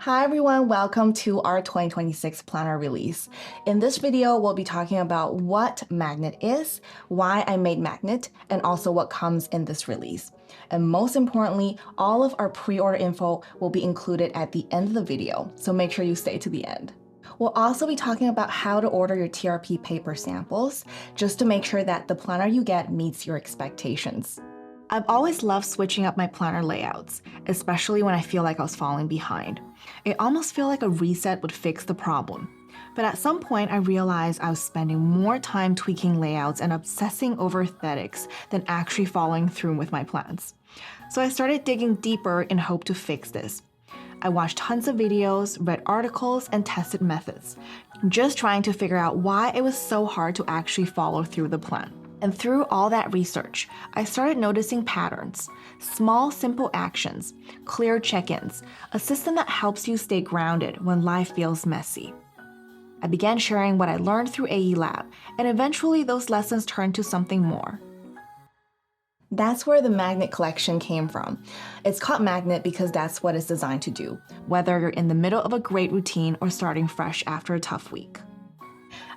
Hi everyone, welcome to our 2026 planner release. In this video, we'll be talking about what Magnet is, why I made Magnet, and also what comes in this release. And most importantly, all of our pre-order info will be included at the end of the video, so make sure you stay to the end. We'll also be talking about how to order your TRP paper samples, just to make sure that the planner you get meets your expectations. I've always loved switching up my planner layouts, especially when I feel like I was falling behind. It almost felt like a reset would fix the problem. But at some point, I realized I was spending more time tweaking layouts and obsessing over aesthetics than actually following through with my plans. So I started digging deeper in hope to fix this. I watched tons of videos, read articles, and tested methods, just trying to figure out why it was so hard to actually follow through the plan. And through all that research, I started noticing patterns, small, simple actions, clear check-ins, a system that helps you stay grounded when life feels messy. I began sharing what I learned through AE Lab, and eventually those lessons turned to something more. That's where the Magnet collection came from. It's called Magnet because that's what it's designed to do, whether you're in the middle of a great routine or starting fresh after a tough week.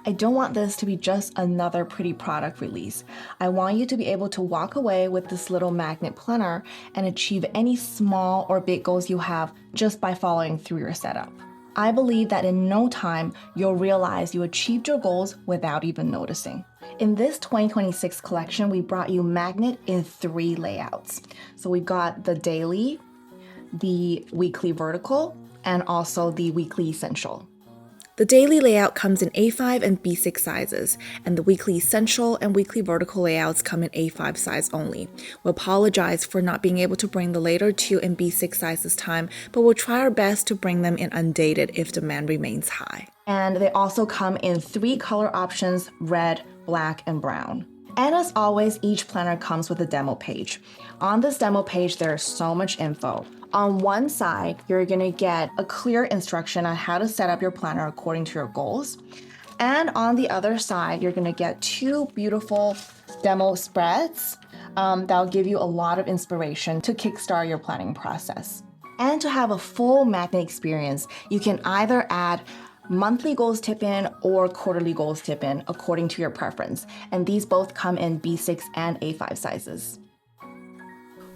I don't want this to be just another pretty product release. I want you to be able to walk away with this little Magnet planner and achieve any small or big goals you have just by following through your setup. I believe that in no time, you'll realize you achieved your goals without even noticing. In this 2026 collection, we brought you Magnet in 3 layouts. So we've got the daily, the weekly vertical, and also the weekly essential. The daily layout comes in A5 and B6 sizes, and the weekly essential and weekly vertical layouts come in A5 size only. We apologize for not being able to bring the later 2 and B6 size this time, but we'll try our best to bring them in undated if demand remains high. And they also come in 3 color options: red, black, and brown. And as always, each planner comes with a demo page. On this demo page, there's so much info. On one side, you're gonna get a clear instruction on how to set up your planner according to your goals. And on the other side, you're gonna get 2 beautiful demo spreads that'll give you a lot of inspiration to kickstart your planning process. And to have a full Magnet experience, you can either add monthly goals tip-in or quarterly goals tip-in according to your preference. And these both come in B6 and A5 sizes.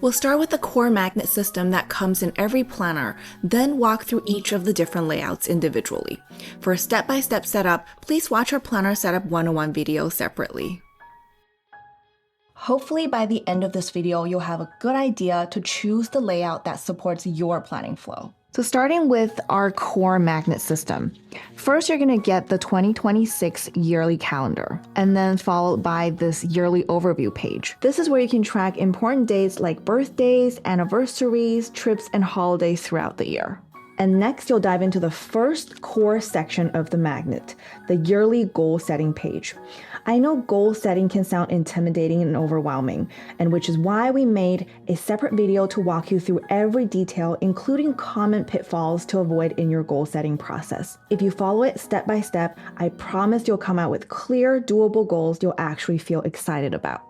We'll start with the core Magnet system that comes in every planner, then walk through each of the different layouts individually. For a step-by-step setup, please watch our Planner Setup 101 video separately. Hopefully by the end of this video, you'll have a good idea to choose the layout that supports your planning flow. So starting with our core Magnet system, first you're going to get the 2026 yearly calendar, and then followed by this yearly overview page. This is where you can track important dates like birthdays, anniversaries, trips, and holidays throughout the year. And next you'll dive into the first core section of the Magnet, the yearly goal setting page. I know goal setting can sound intimidating and overwhelming, and which is why we made a separate video to walk you through every detail, including common pitfalls to avoid in your goal setting process. If you follow it step by step, I promise you'll come out with clear, doable goals you'll actually feel excited about.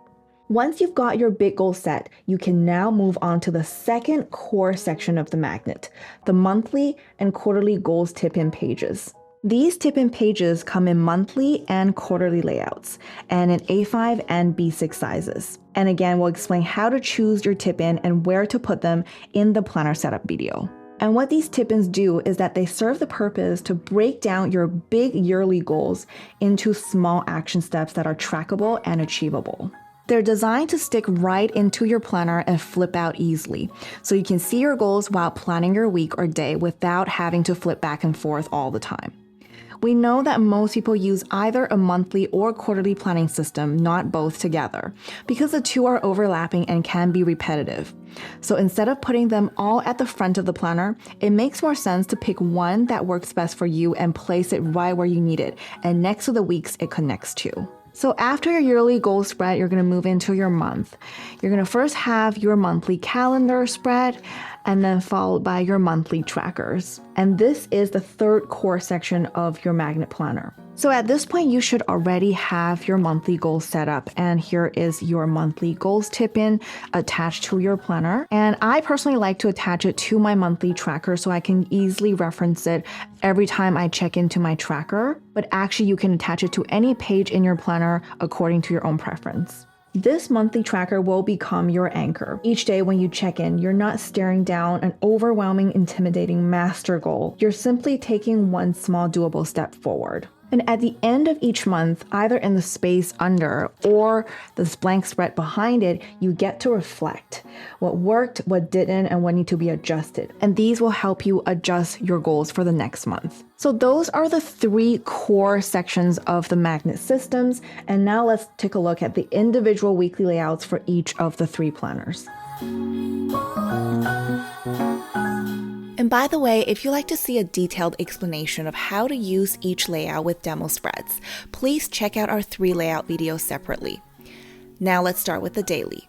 Once you've got your big goal set, you can now move on to the second core section of the Magnet, the monthly and quarterly goals tip-in pages. These tip-in pages come in monthly and quarterly layouts, and in A5 and B6 sizes. And again, we'll explain how to choose your tip-in and where to put them in the planner setup video. And what these tip-ins do is that they serve the purpose to break down your big yearly goals into small action steps that are trackable and achievable. They're designed to stick right into your planner and flip out easily, so you can see your goals while planning your week or day without having to flip back and forth all the time. We know that most people use either a monthly or quarterly planning system, not both together, because the two are overlapping and can be repetitive. So instead of putting them all at the front of the planner, it makes more sense to pick one that works best for you and place it right where you need it and next to the weeks it connects to. So after your yearly goal spread, you're going to move into your month. You're going to first have your monthly calendar spread, and then followed by your monthly trackers. And this is the third core section of your magnet planner. So at this point, you should already have your monthly goals set up. And here is your monthly goals tip-in attached to your planner. And I personally like to attach it to my monthly tracker so I can easily reference it every time I check into my tracker. But actually, you can attach it to any page in your planner according to your own preference. This monthly tracker will become your anchor. Each day when you check in, you're not staring down an overwhelming, intimidating master goal. You're simply taking one small doable step forward. And at the end of each month, either in the space under or this blank spread behind it, you get to reflect what worked, what didn't, and what need to be adjusted. And these will help you adjust your goals for the next month. So those are the three core sections of the magnet systems. And now let's take a look at the individual weekly layouts for each of the three planners. And by the way, if you'd like to see a detailed explanation of how to use each layout with demo spreads, please check out our 3 layout videos separately. Now let's start with the daily.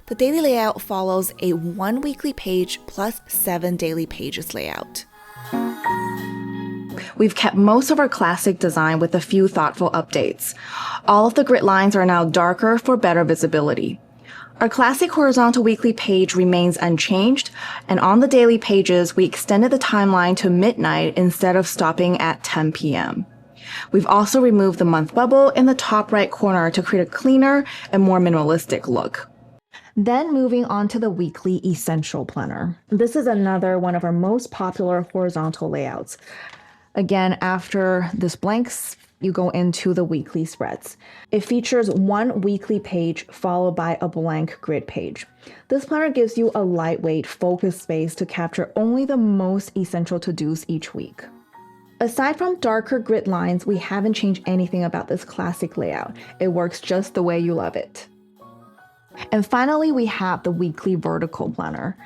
The daily layout follows a 1 weekly page plus 7 daily pages layout. We've kept most of our classic design with a few thoughtful updates. All of the grid lines are now darker for better visibility. Our classic horizontal weekly page remains unchanged, and on the daily pages, we extended the timeline to midnight instead of stopping at 10 p.m. We've also removed the month bubble in the top right corner to create a cleaner and more minimalistic look. Then moving on to the weekly essential planner. This is another one of our most popular horizontal layouts. Again, after this blanks, you go into the weekly spreads. It features 1 weekly page followed by a blank grid page. This planner gives you a lightweight, focused space to capture only the most essential to-dos each week. Aside from darker grid lines, we haven't changed anything about this classic layout. It works just the way you love it. And finally, we have the weekly vertical planner.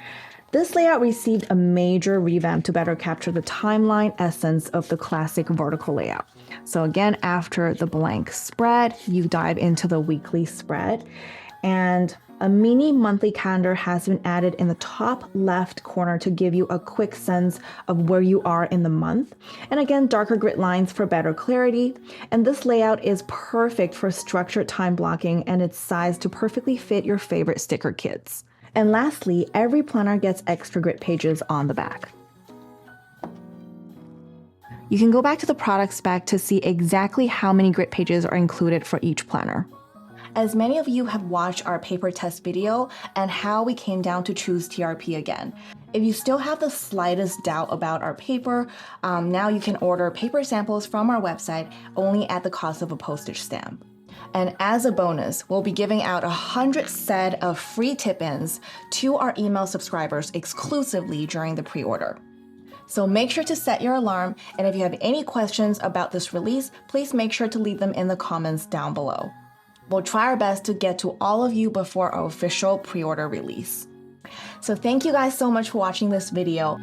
This layout received a major revamp to better capture the timeline essence of the classic vertical layout. So again, after the blank spread, you dive into the weekly spread, and a mini monthly calendar has been added in the top left corner to give you a quick sense of where you are in the month. And again, darker grid lines for better clarity. And this layout is perfect for structured time blocking, and it's sized to perfectly fit your favorite sticker kits. And lastly, every planner gets extra grid pages on the back. You can go back to the product spec to see exactly how many grid pages are included for each planner. As many of you have watched our paper test video and how we came down to choose TRP again. If you still have the slightest doubt about our paper, now you can order paper samples from our website only at the cost of a postage stamp. And as a bonus, we'll be giving out 100 set of free tip-ins to our email subscribers exclusively during the pre-order. So make sure to set your alarm, and if you have any questions about this release, please make sure to leave them in the comments down below. We'll try our best to get to all of you before our official pre-order release. So thank you guys so much for watching this video.